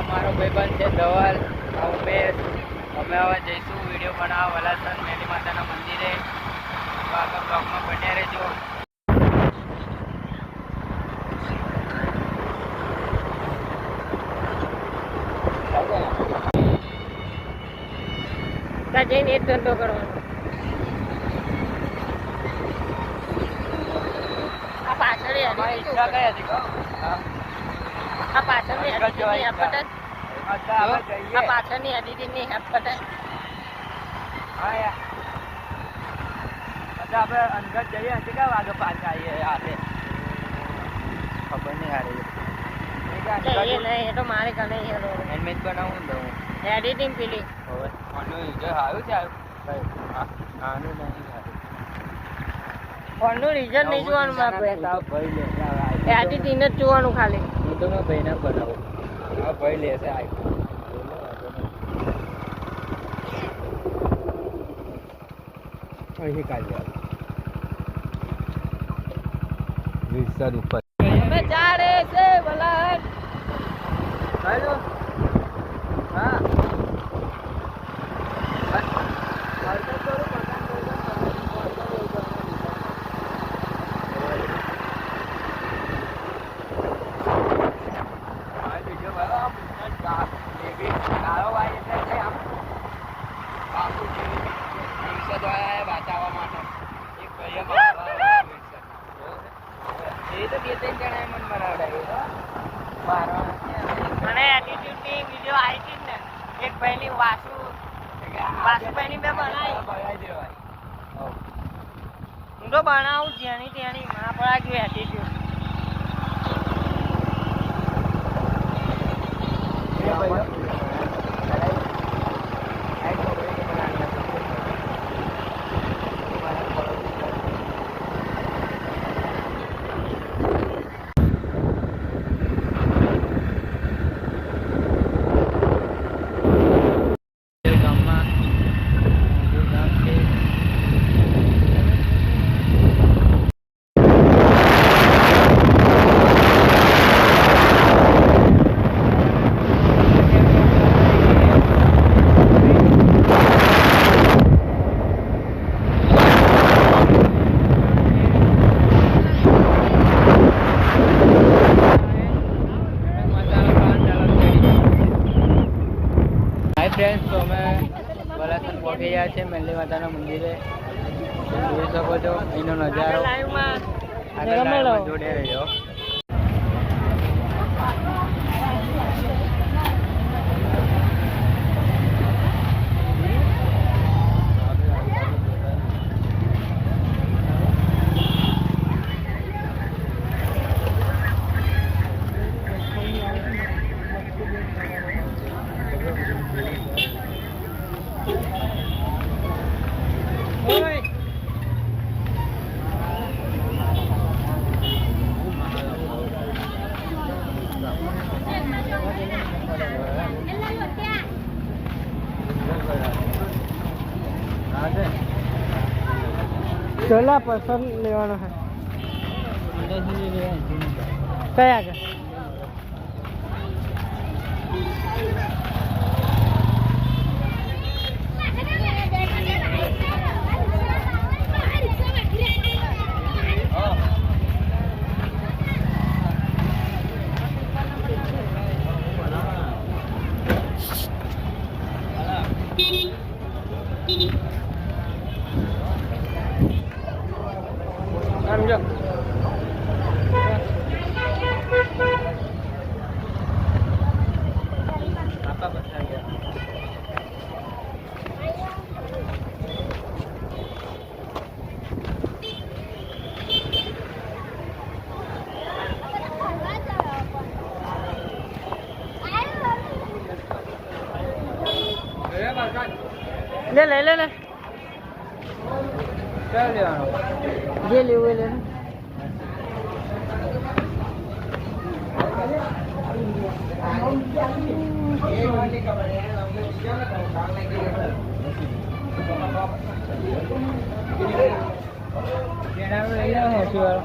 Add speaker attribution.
Speaker 1: મારો ભાઈબંધ છે ધવલ, ઉમેશ. અમે હવે જઈશું વિડીયો બનાવવા વલાસણ મેલી માતાના મંદિરે. તો આગળ બ્લોગમાં બન્યા રહેજો.
Speaker 2: જઈને એક ધંધો કરવાનો. આ પાછળ આ પાછળની એડિટિંગની હેપટ આ પાછળની એડિટિંગની હેપટ
Speaker 1: હા યાર અચ્છા આપણે અંદર જઈએ હજી ક્યાં વાગે પાછા આવીએ હાથે ખબર નહીં હારી
Speaker 2: એ નહીં એ તો મારે કને
Speaker 1: એનમેજ બનાવું ને હું
Speaker 2: એડિટિંગ પેલી
Speaker 1: હવે આનું જે આવ્યું છે આનું નહીં
Speaker 2: ફોનનું રિઝલ્ટ નહીં જોવાનું મારે એડિટિંગ જ જોવાનું ખાલી
Speaker 1: હું તો મેં ભાઈને બનાવું હા ભાઈ લેશે અહીં કાઢી વિસ્તાર ઉપર
Speaker 2: ચાલે છે વલાટ
Speaker 1: હેલો હા
Speaker 2: મને એટીટ્યુડની વિડીયો આવી હતી ને એક ભાઈની વાસુભાઈની મેં બનાવી હું તો બનાવું જેની તેની માં પડા ગયું એટીટ્યુડ
Speaker 1: ફ્રેન્ડ્સ તો અમે વલાસણ પહોંચી ગયા છે મેલી માતાના મંદિરે જોઈ શકો છો અહીંનો નજારો આગળ જોડે રહેજો
Speaker 2: ચોલા પસંદ લેવાનો છે કયા આગળ સમજો આપા બતા ગયા ले ले ले ले क्या लेવાનો જે લેવું લે કેનારો લઈ જાવ 80 વાળો